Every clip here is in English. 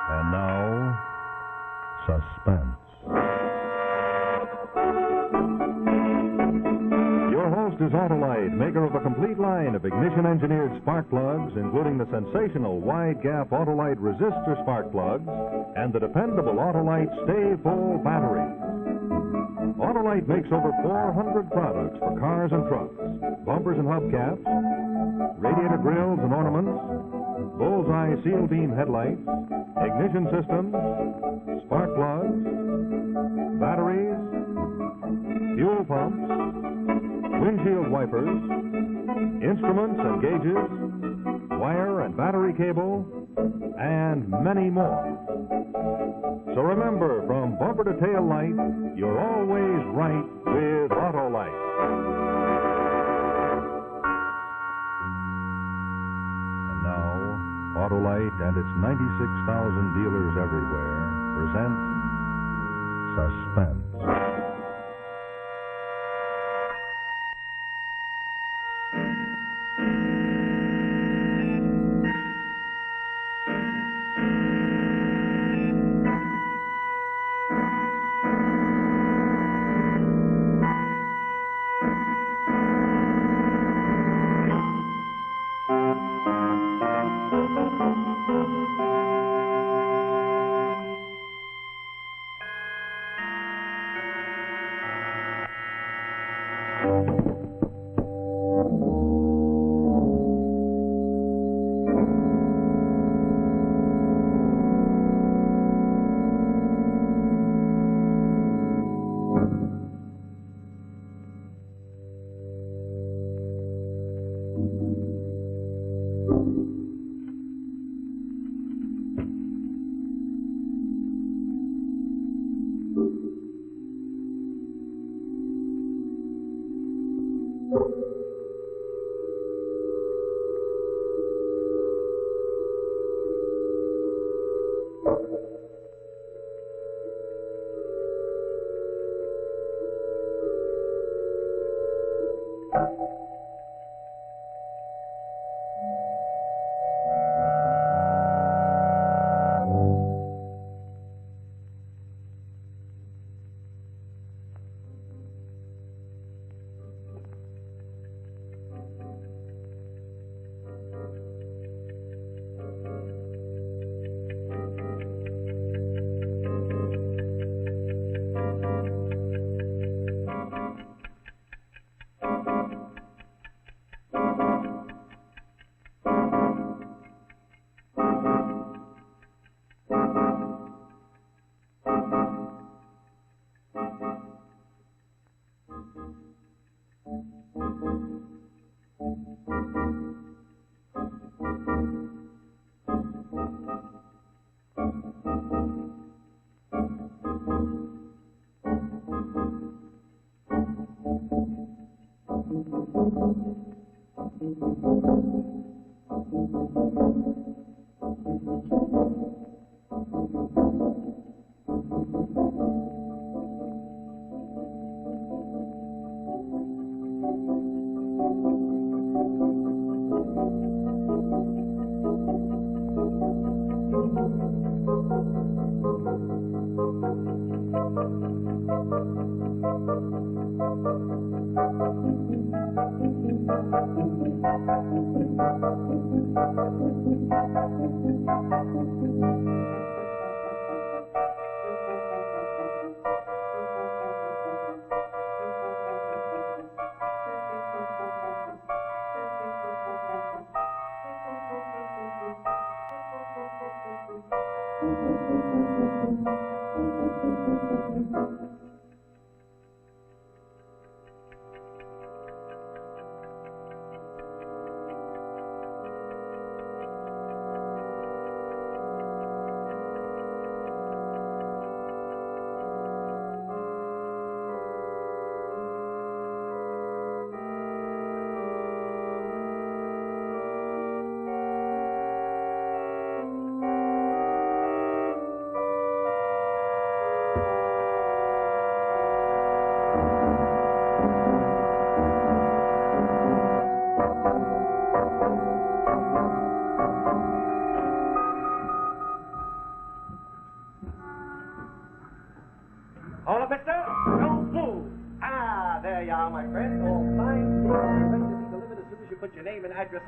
And now, Suspense. Your host is Autolite, maker of a complete line of ignition-engineered spark plugs, including the sensational wide-gap Autolite resistor spark plugs and the dependable Autolite Stay-Full battery. Autolite makes over 400 products for cars and trucks, bumpers and hubcaps, radiator grills and ornaments, bullseye seal beam headlights, ignition systems, spark plugs, batteries, fuel pumps, windshield wipers, instruments and gauges, wire and battery cable, and many more. So remember, from bumper to tail light, you're always right with Autolite. And now, Autolite and its 96,000 dealers everywhere present Suspense.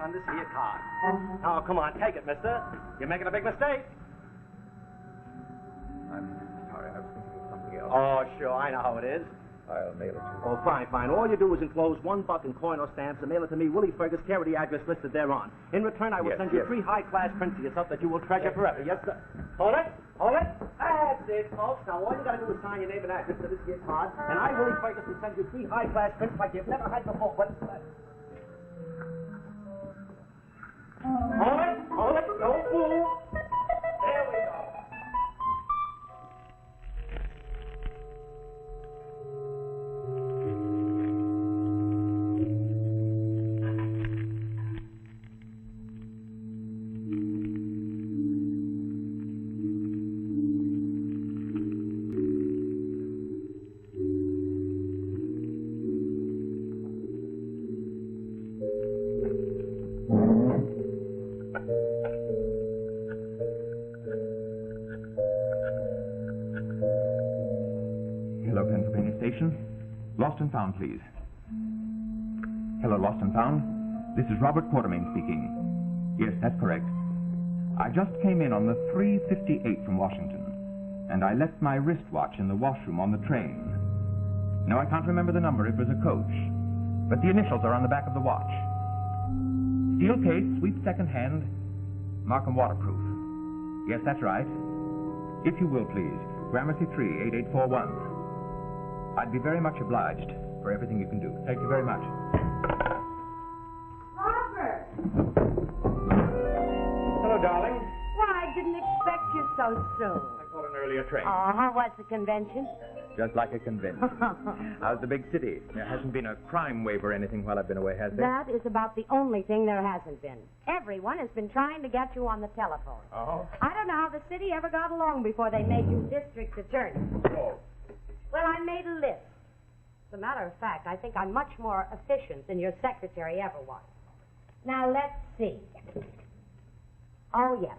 on this here card. Oh, come on, take it, mister. You're making a big mistake. I'm sorry, I was thinking of something else. Oh, sure, I know how it is. I'll mail it to you. Oh, fine. All you do is enclose $1 in coin or stamps and mail it to me, Willie Fergus, care of the address listed thereon. In return, I will send you 3 high-class prints of yourself that you will treasure forever. Yes, sir. Hold it. That's it, folks. Now, all you got to do is sign your name and address to this here card, and I, Willie Fergus, will send you 3 high-class prints like you've never had before. But hold it. No fool. There we go. Hello, Pennsylvania Station. Lost and found, please. Hello, Lost and found. This is Robert Quartermain speaking. Yes, that's correct. I just came in on the 3:58 from Washington, and I left my wristwatch in the washroom on the train. No, I can't remember the number. It was a coach. But the initials are on the back of the watch. Steel case, sweep second hand, Markham waterproof. Yes, that's right. If you will, please. Gramercy 3, 8841. I'd be very much obliged for everything you can do. Thank you very much. Robert! Hello, darling. Why, I didn't expect you so soon. I caught an earlier train. Oh, how was the convention? Just like a convention. How's the big city? There hasn't been a crime wave or anything while I've been away, has there? That is about the only thing there hasn't been. Everyone has been trying to get you on the telephone. Oh? I don't know how the city ever got along before they made you district attorney. Oh. Well, I made a list. As a matter of fact, I think I'm much more efficient than your secretary ever was. Now, let's see. Oh, yes.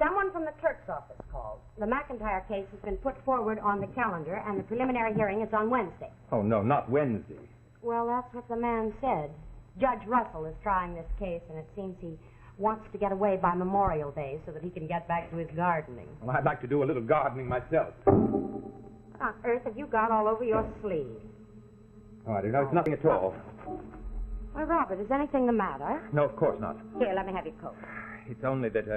Someone from the clerk's office called. The McIntyre case has been put forward on the calendar, and the preliminary hearing is on Wednesday. Oh, no, not Wednesday. Well, that's what the man said. Judge Russell is trying this case, and it seems he wants to get away by Memorial Day so that he can get back to his gardening. Well, I'd like to do a little gardening myself. What on earth have you got all over your sleeve? Oh, I don't know. It's nothing at all. Well, Robert, is anything the matter? No, of course not. Here, let me have your coat. It's only that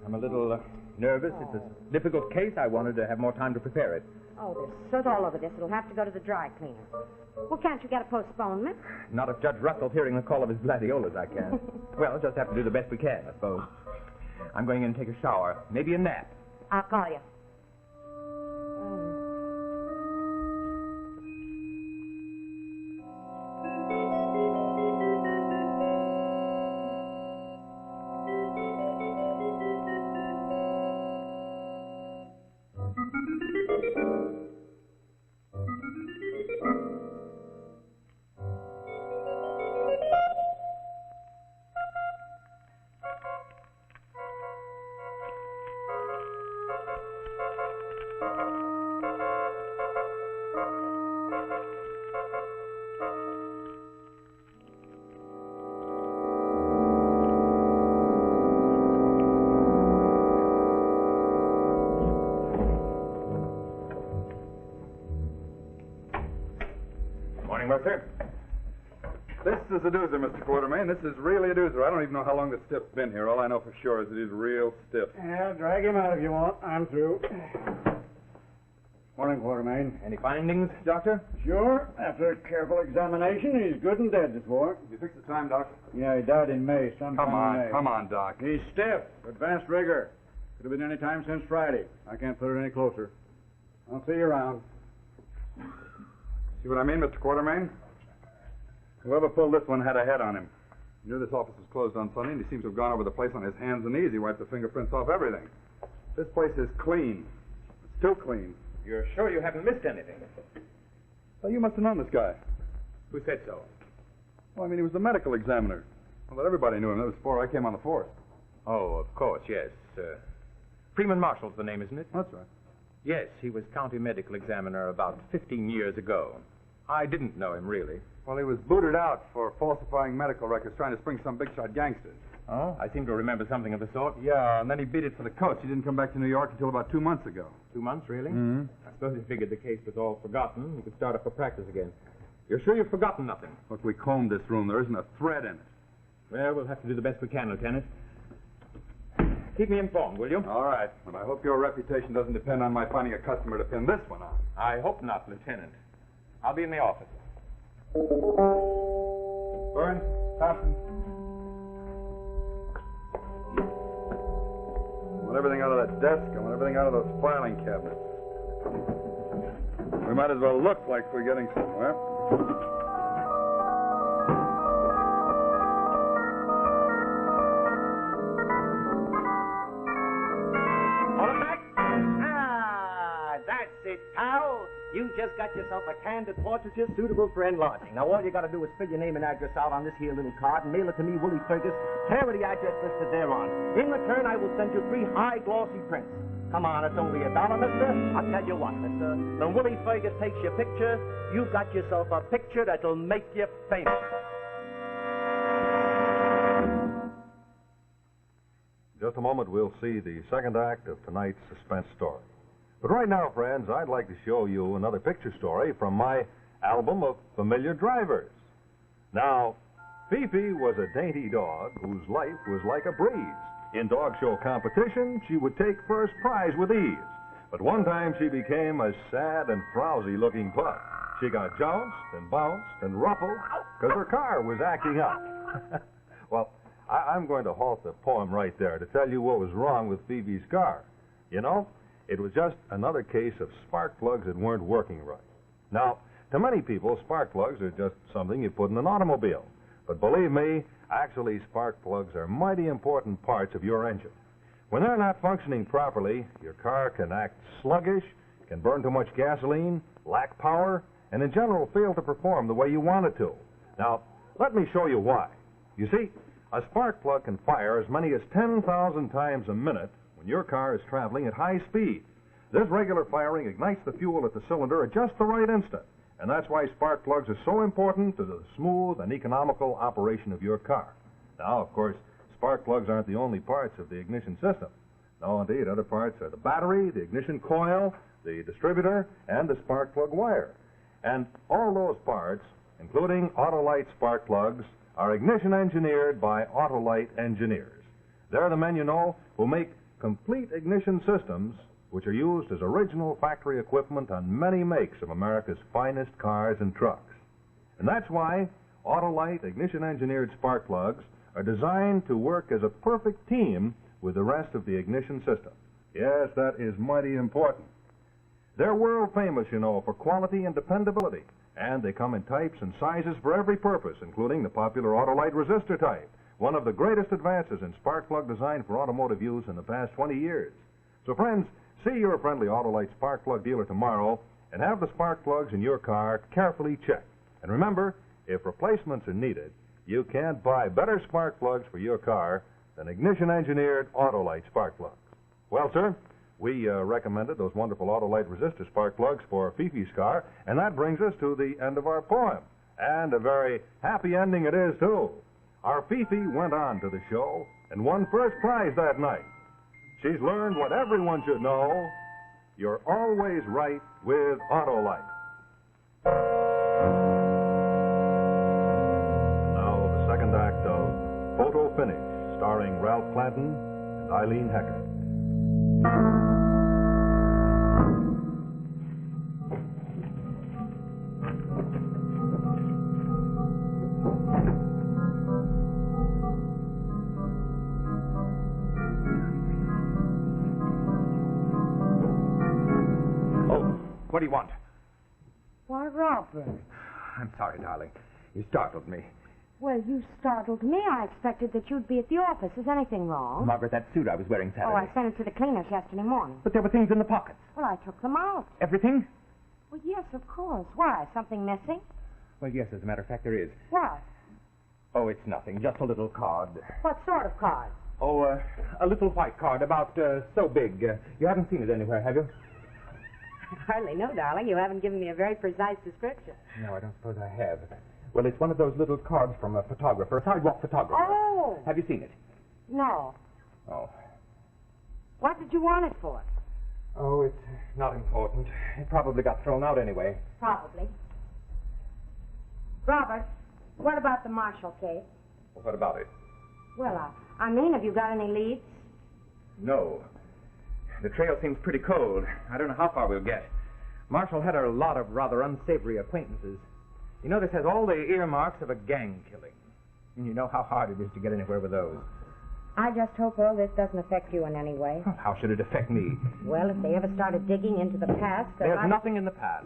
I'm a little nervous. It's a difficult case. I wanted to have more time to prepare it. Oh, there's soot all over this. It'll have to go to the dry cleaner. Well, can't you get a postponement? Not if Judge Russell's hearing the call of his gladiolas, I can. Well, just have to do the best we can, I suppose. I'm going in and take a shower. Maybe a nap. I'll call you. Mercer. This is a doozer, Mr. Quartermain. This is really a doozer. I don't even know how long this stiff's been here. All I know for sure is it is real stiff. Yeah, drag him out if you want. I'm through. Morning, Quartermain. Any findings, Doctor? Sure. After a careful examination, he's good and dead this morning. You fix the time, Doc? Yeah, he died in May, sometime in May. Come on, Doc. He's stiff, advanced rigor. Could have been any time since Friday. I can't put it any closer. I'll see you around. See what I mean, Mr. Quartermain? Whoever pulled this one had a head on him. He knew this office was closed on Sunday, and he seems to have gone over the place on his hands and knees. He wiped the fingerprints off everything. This place is clean. It's too clean. You're sure you haven't missed anything? Well, you must have known this guy. Who said so? Well, I mean, he was the medical examiner. Well, everybody knew him. That was before I came on the force. Oh, of course, yes. Freeman Marshall's the name, isn't it? That's right. Yes, he was county medical examiner about 15 years ago. I didn't know him, really. Well, he was booted out for falsifying medical records, trying to spring some big-shot gangsters. Oh, I seem to remember something of the sort. Yeah, and then he beat it for the coast. He didn't come back to New York until about 2 months ago. 2 months, really? Mm-hmm. I suppose he figured the case was all forgotten. He could start up for practice again. You're sure you've forgotten nothing? Look, we combed this room. There isn't a thread in it. Well, we'll have to do the best we can, Lieutenant. Keep me informed, will you? All right, but I hope your reputation doesn't depend on my finding a customer to pin this one on. I hope not, Lieutenant. I'll be in the office. Burns, Thompson. I want everything out of that desk. I want everything out of those filing cabinets. We might as well look like we're getting somewhere. Pal, you just got yourself a candid portraiture suitable for enlarging. Now, all you got to do is fill your name and address out on this here little card and mail it to me, Willie Fergus, care of the address listed thereon. In return, I will send you 3 high glossy prints. Come on, it's only $1, mister. I'll tell you what, mister. When Willie Fergus takes your picture, you've got yourself a picture that'll make you famous. In just a moment, we'll see the second act of tonight's suspense story. But right now, friends, I'd like to show you another picture story from my album of familiar drivers. Now, Fifi was a dainty dog whose life was like a breeze. In dog show competition, she would take first prize with ease. But one time she became a sad and frowsy-looking pup. She got jounced and bounced and ruffled because her car was acting up. Well, I'm going to halt the poem right there to tell you what was wrong with Fifi's car. You know, it was just another case of spark plugs that weren't working right. Now, to many people, spark plugs are just something you put in an automobile. But believe me, actually, spark plugs are mighty important parts of your engine. When they're not functioning properly, your car can act sluggish, can burn too much gasoline, lack power, and in general fail to perform the way you want it to. Now, let me show you why. You see, a spark plug can fire as many as 10,000 times a minute when your car is traveling at high speed. This regular firing ignites the fuel at the cylinder at just the right instant, and that's why spark plugs are so important to the smooth and economical operation of your car. Now, of course, spark plugs aren't the only parts of the ignition system. No, indeed, other parts are the battery, the ignition coil, the distributor, and the spark plug wire. And all those parts, including Autolite spark plugs, are ignition engineered by Autolite engineers. They're the men, you know, who make complete ignition systems which are used as original factory equipment on many makes of America's finest cars and trucks. And that's why Autolite ignition-engineered spark plugs are designed to work as a perfect team with the rest of the ignition system. Yes, that is mighty important. They're world famous, you know, for quality and dependability, and they come in types and sizes for every purpose, including the popular Autolite resistor type, one of the greatest advances in spark plug design for automotive use in the past 20 years. So, friends, see your friendly Autolite spark plug dealer tomorrow and have the spark plugs in your car carefully checked. And remember, if replacements are needed, you can't buy better spark plugs for your car than ignition-engineered Autolite spark plugs. Well, sir, we recommended those wonderful Autolite resistor spark plugs for Fifi's car, and that brings us to the end of our poem. And a very happy ending it is, too. Our Fifi went on to the show and won first prize that night. She's learned what everyone should know. You're always right with Autolite. Now, the second act of Photo Finish, starring Ralph Clanton and Eileen Hecker. What do you want? Why, Robert. I'm sorry, darling. You startled me. Well, you startled me. I expected that you'd be at the office. Is anything wrong? Margaret, that suit I was wearing Saturday. Oh, I sent it to the cleaners yesterday morning. But there were things in the pockets. Well, I took them out. Everything? Well, yes, of course. Why? Something missing? Well, yes, as a matter of fact, there is. What? Oh, it's nothing. Just a little card. What sort of card? Oh, a little white card, about so big. You haven't seen it anywhere, have you? I hardly know, darling. You haven't given me a very precise description. No, I don't suppose I have. Well, it's one of those little cards from a photographer, a sidewalk photographer. Oh. Have you seen it? No. Oh. What did you want it for? Oh, it's not important. It probably got thrown out anyway. Probably. Robert, what about the Marshall case? Well, what about it? Well, I mean, have you got any leads? No. The trail seems pretty cold. I don't know how far we'll get. Marshall had a lot of rather unsavory acquaintances. You know, this has all the earmarks of a gang killing. And you know how hard it is to get anywhere with those. I just hope all this doesn't affect you in any way. How should it affect me? Well, if they ever started digging into the past... There's nothing in the past.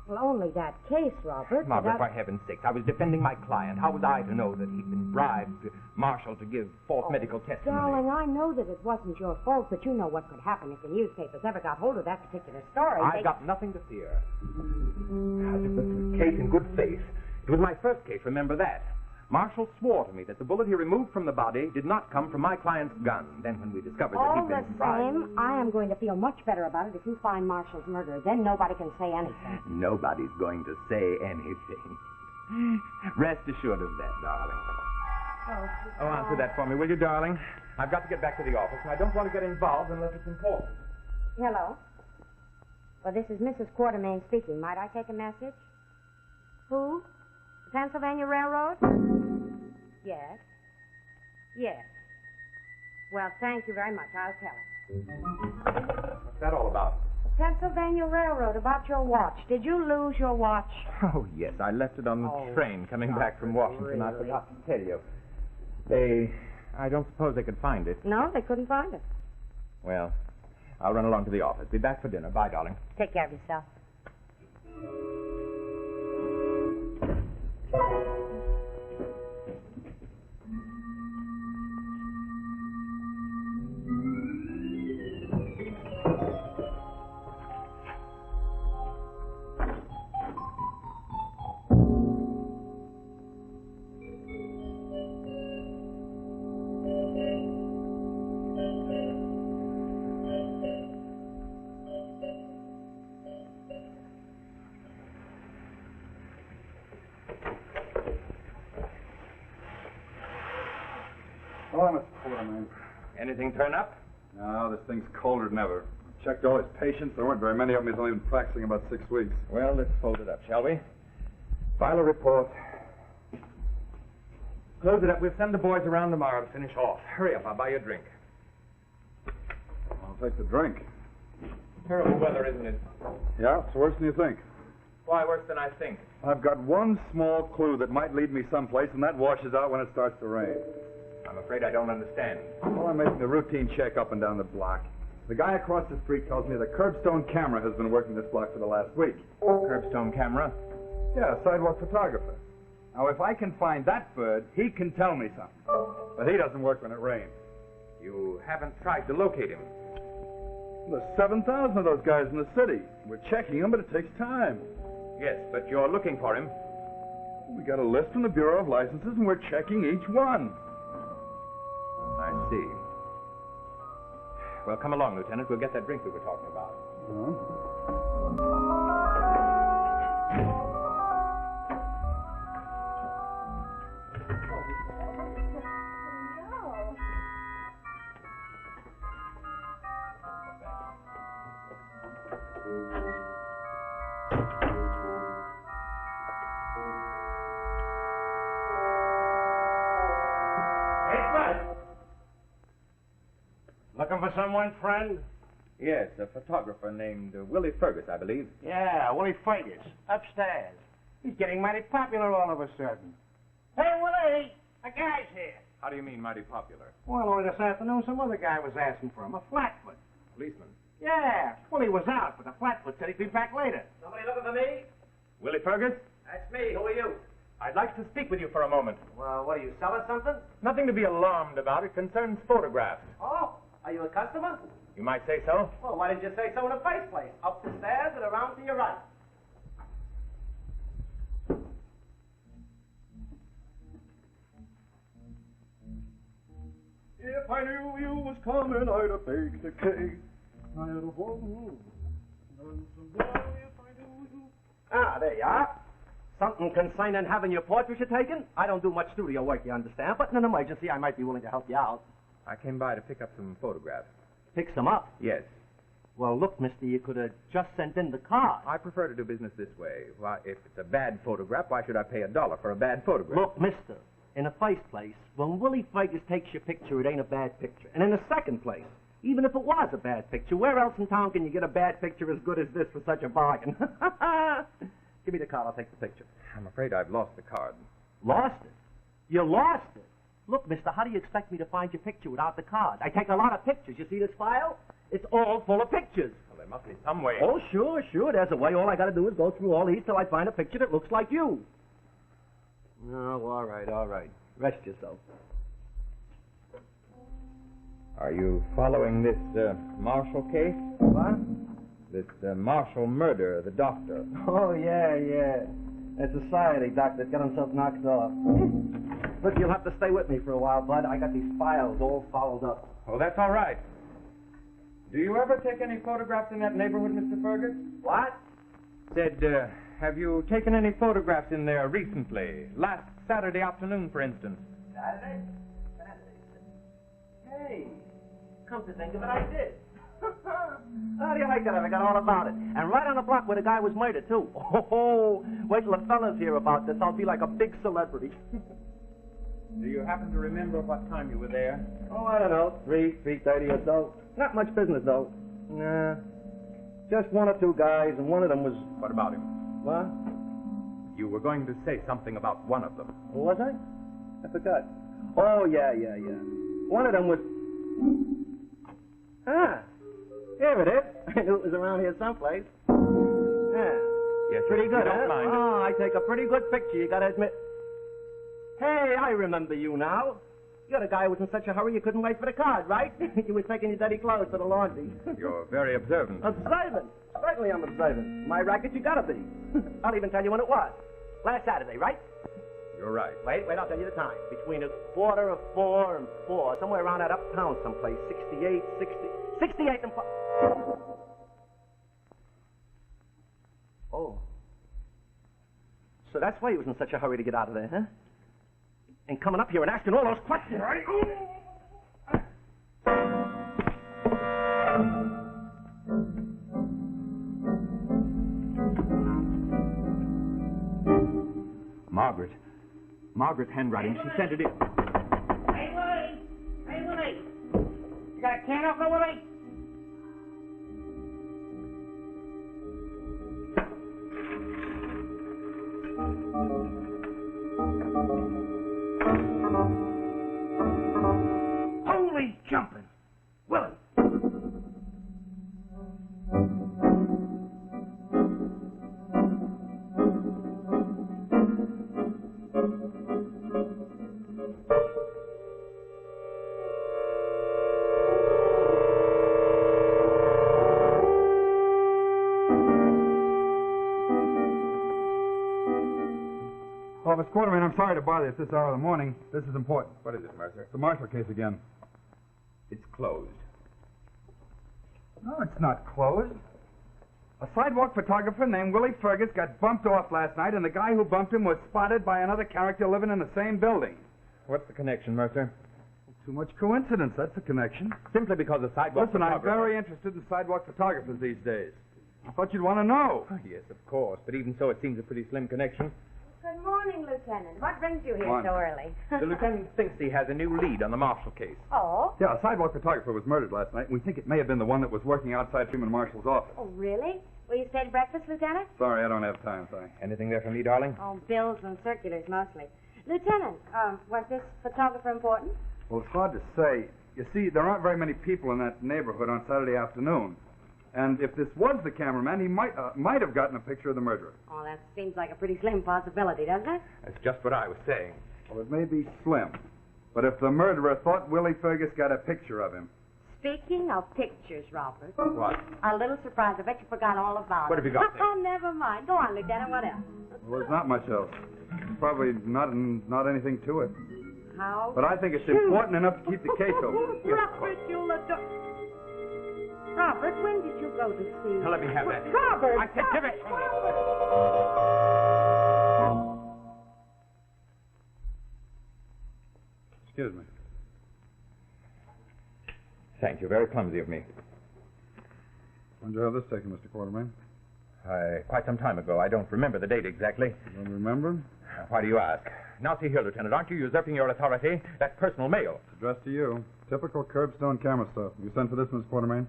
Well, only that case, Robert. Margaret, for heaven's sake, I was defending my client. How was I to know that he'd been bribed, Marshall, to give false medical testimony? Darling, I know that it wasn't your fault, but you know what could happen if the newspapers ever got hold of that particular story. I've got nothing to fear. I took this case in good faith. It was my first case, remember that. Marshall swore to me that the bullet he removed from the body did not come from my client's gun. Then when we discovered that he'd been bribed... All the same, I am going to feel much better about it if you find Marshall's murderer. Then nobody can say anything. Nobody's going to say anything. Rest assured of that, darling. Oh, answer that for me, will you, darling? I've got to get back to the office, and I don't want to get involved unless it's important. Hello. Well, this is Mrs. Quartermain speaking. Might I take a message? Who? The Pennsylvania Railroad? Yes. Yes. Well, thank you very much. I'll tell her. What's that all about? Pennsylvania Railroad, about your watch. Did you lose your watch? Oh, yes. I left it on the train coming back from Washington. Really? I forgot to tell you. I don't suppose they could find it. No, they couldn't find it. Well, I'll run along to the office. Be back for dinner. Bye, darling. Take care of yourself. Hello, Mr. Quartermain. Anything turn up? No, this thing's colder than ever. Checked all his patients. There weren't very many of them. He's only been practicing about 6 weeks. Well, let's fold it up, shall we? File a report. Close it up. We'll send the boys around tomorrow to finish off. Hurry up. I'll buy you a drink. I'll take the drink. Terrible weather, isn't it? Yeah, it's worse than you think. Why, worse than I think. I've got one small clue that might lead me someplace, and that washes out when it starts to rain. I'm afraid I don't understand. Well, I'm making a routine check up and down the block. The guy across the street tells me the curbstone camera has been working this block for the last week. Curbstone camera? Yeah, a sidewalk photographer. Now, if I can find that bird, he can tell me something. But he doesn't work when it rains. You haven't tried to locate him. There's 7,000 of those guys in the city. We're checking them, but it takes time. Yes, but you're looking for him. We got a list from the Bureau of Licenses, and we're checking each one. I see. Well, come along, Lieutenant. We'll get that drink we were talking about. Looking for someone, friend? Yes, a photographer named Willie Fergus, I believe. Yeah, Willie Fergus. Upstairs. He's getting mighty popular all of a sudden. Hey, Willie! A guy's here. How do you mean, mighty popular? Well, only this afternoon, some other guy was asking for him. A flatfoot. Policeman. Yeah. Willie was out, but the flatfoot said he'd be back later. Somebody looking for me? Willie Fergus? That's me. Who are you? I'd like to speak with you for a moment. Well, what are you, selling something? Nothing to be alarmed about. It concerns photographs. Oh, are you a customer? You might say so. Well, why didn't you say so in the first place? Up the stairs and around to your right. If I knew you was coming, I'd have baked a cake. I'd have won. Ah, there you are. Something concerning having your portraiture taken? I don't do much studio work, you understand, but in an emergency, I might be willing to help you out. I came by to pick up some photographs. Pick some up? Yes. Well, look, mister, you could have just sent in the card. I prefer to do business this way. Why, if it's a bad photograph, why should I pay $1 for a bad photograph? Look, mister, in the first place, when Willie Fergus takes your picture, it ain't a bad picture. And in the second place, even if it was a bad picture, where else in town can you get a bad picture as good as this for such a bargain? Give me the card, I'll take the picture. I'm afraid I've lost the card. Lost it? You lost it? Look, mister, how do you expect me to find your picture without the card? I take a lot of pictures. You see this file? It's all full of pictures. Well, there must be some way. Oh, sure, there's a way. All I got to do is go through all these till I find a picture that looks like you. Oh, all right. Rest yourself. Are you following this Marshall case? What? This Marshall murder, the doctor. Oh, yeah. That society doctor got himself knocked off. Look, you'll have to stay with me for a while, Bud. I got these files all followed up. Oh, that's all right. Do you ever take any photographs in that neighborhood, Mr. Fergus? What? Said, have you taken any photographs in there recently? Last Saturday afternoon, for instance. Saturday? Hey, come to think of it, I did. How do you like that? I forgot all about it. And right on the block where the guy was murdered, too. Oh, wait till the fellas hear about this. I'll be like a big celebrity. Do you happen to remember what time you were there? Oh, I don't know, 3:30 or so. Not much business, though. Nah, just one or two guys, and one of them was... What about him? What? You were going to say something about one of them. What was I? I forgot. Oh, yeah. One of them was... Ah, here it is. I knew it was around here someplace. Yeah. Yes, Pretty good, you don't huh? mind. Oh, I take a pretty good picture, you gotta admit. Hey, I remember you now. You're the guy who was in such a hurry you couldn't wait for the card, right? You were taking your dirty clothes to the laundry. You're very observant. Observant? Certainly I'm observant. My racket, you gotta be. I'll even tell you when it was. Last Saturday, right? You're right. Wait, I'll tell you the time. Between 4:15 and 4, somewhere around that uptown someplace. 68 and 4. Oh. So that's why he was in such a hurry to get out of there, huh? And coming up here and asking all those questions, right? Margaret's handwriting. She sent it in. Hey, Willie! You got a can opener, Willie? Holy jumping! Willie! Oh, Miss Quartermain, I'm sorry to bother you at this hour of the morning. This is important. What is it, Mercer? It's the Marshall case again. It's closed. No, it's not closed. A sidewalk photographer named Willie Fergus got bumped off last night, and the guy who bumped him was spotted by another character living in the same building. What's the connection, Mercer? Too much coincidence, that's the connection. Simply because the sidewalk Listen, I'm photographer... very interested in sidewalk photographers these days. I thought you'd want to know. Oh, yes, of course. But even so, it seems a pretty slim connection. Good morning, Lieutenant. What brings you here Morning. so early? The lieutenant thinks he has a new lead on the Marshall case. Oh? Yeah, a sidewalk photographer was murdered last night, and we think it may have been the one that was working outside Freeman Marshall's office. Oh, really? Will you stay to breakfast, Lieutenant? Sorry, I don't have time, sorry. Anything there for me, darling? Oh, bills and circulars mostly. Lieutenant, was this photographer important? Well, it's hard to say. You see, there aren't very many people in that neighborhood on Saturday afternoon. And if this was the cameraman, he might have gotten a picture of the murderer. Oh, that seems like a pretty slim possibility, doesn't it? That's just what I was saying. Well, it may be slim. But if the murderer thought Willie Fergus got a picture of him... Speaking of pictures, Robert. What? A little surprise. I bet you forgot all about it. What have you got there? Oh, never mind. Go on, Lieutenant. What else? Well, there's not much else. Probably not anything to it. How? But I think it's important enough to keep the case open. Robert, you little... Robert, when did you go to see? Now, let me have that. Robert! I said, give it to me. Excuse me. Thank you. Very clumsy of me. When did you have this taken, Mr. Quartermain? Quite some time ago. I don't remember the date exactly. You don't remember? Why do you ask? Now, see here, Lieutenant, aren't you usurping your authority? That's personal mail. It's addressed to you. Typical curbstone camera stuff. You sent for this, Miss Quartermain?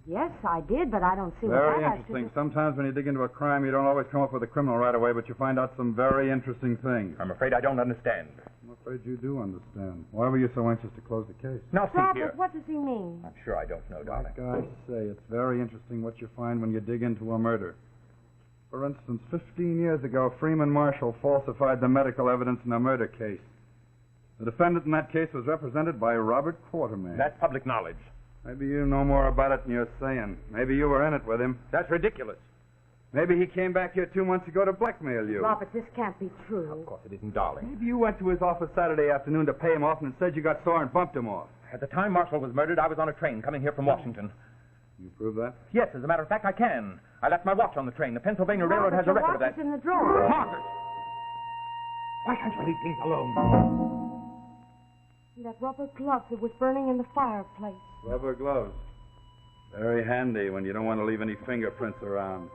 Yes, I did, but I don't see what Very that has to interesting. do. Sometimes when you dig into a crime, you don't always come up with a criminal right away, but you find out some very interesting things. I'm afraid I don't understand. I'm afraid you do understand. Why were you so anxious to close the case? Now, see Robert, here. what does he mean? I'm sure I don't know, darling. Like I say, it's very interesting what you find when you dig into a murder. For instance, 15 years ago, Freeman Marshall falsified the medical evidence in a murder case. The defendant in that case was represented by Robert Quartermain. That's public knowledge. Maybe you know more about it than you're saying. Maybe you were in it with him. That's ridiculous. Maybe he came back here 2 months ago to blackmail you. Robert, this can't be true. Of course it isn't, darling. Maybe you went to his office Saturday afternoon to pay him off and instead you got sore and bumped him off. At the time Marshall was murdered, I was on a train coming here from Washington. You prove that? Yes, as a matter of fact, I can. I left my watch on the train. The Pennsylvania Railroad has a Your record of watch that. is in the drawer. Margaret! Why can't you leave things alone? And that rubber glove that was burning in the fireplace. Rubber gloves. Very handy when you don't want to leave any fingerprints around.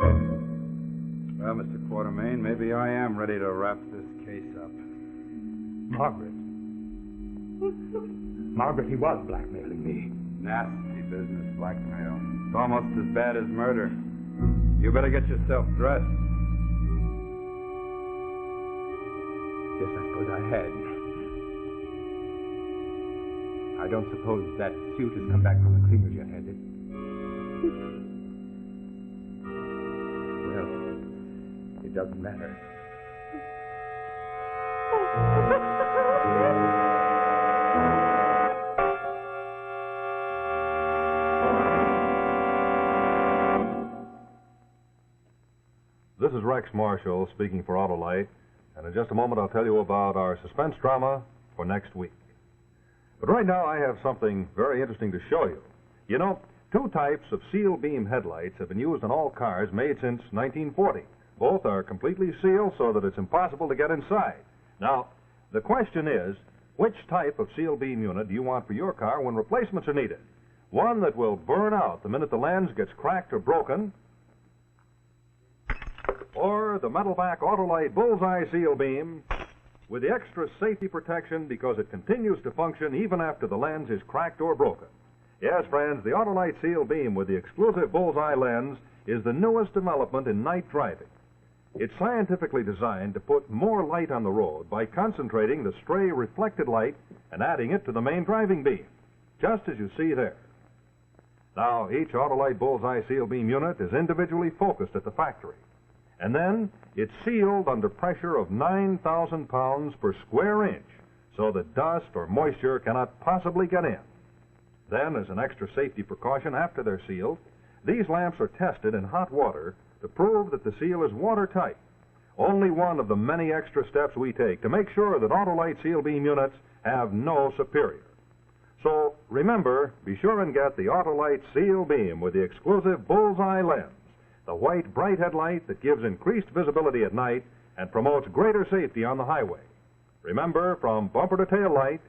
Well, Mr. Quartermain, maybe I am ready to wrap this case up. Margaret. Margaret, he was blackmailing me. Nasty business, blackmail. It's almost as bad as murder. You better get yourself dressed. Yes, I suppose I had. I don't suppose that suit has come back from the cleaners yet, has it? Well, it doesn't matter. This is Rex Marshall speaking for Autolite, and in just a moment I'll tell you about our suspense drama for next week. But right now I have something very interesting to show you. You know, 2 types of seal beam headlights have been used on all cars made since 1940. Both are completely sealed so that it's impossible to get inside. Now, the question is, which type of seal beam unit do you want for your car when replacements are needed? One that will burn out the minute the lens gets cracked or broken, or the Metalvac Autolite Bullseye Seal Beam with the extra safety protection because it continues to function even after the lens is cracked or broken. Yes, friends, the Autolite Seal Beam with the exclusive Bullseye lens is the newest development in night driving. It's scientifically designed to put more light on the road by concentrating the stray reflected light and adding it to the main driving beam, just as you see there. Now, each Autolite Bullseye Seal Beam unit is individually focused at the factory. And then it's sealed under pressure of 9,000 pounds per square inch so that dust or moisture cannot possibly get in. Then, as an extra safety precaution after they're sealed, these lamps are tested in hot water to prove that the seal is watertight. Only one of the many extra steps we take to make sure that Autolite Seal Beam units have no superior. So, remember, be sure and get the Autolite Seal Beam with the exclusive Bullseye lens. The white, bright headlight that gives increased visibility at night and promotes greater safety on the highway. Remember, from bumper to tail light,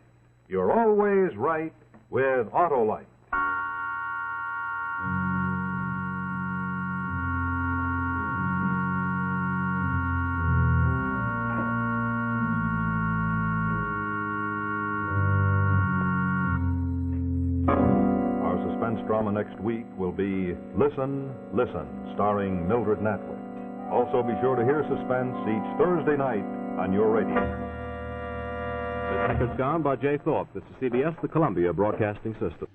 you're always right with Autolite. Drama next week will be Listen, Listen, starring Mildred Natwick. Also be sure to hear Suspense each Thursday night on your radio. This record's gone by Jay Thorpe. This is CBS, the Columbia Broadcasting System.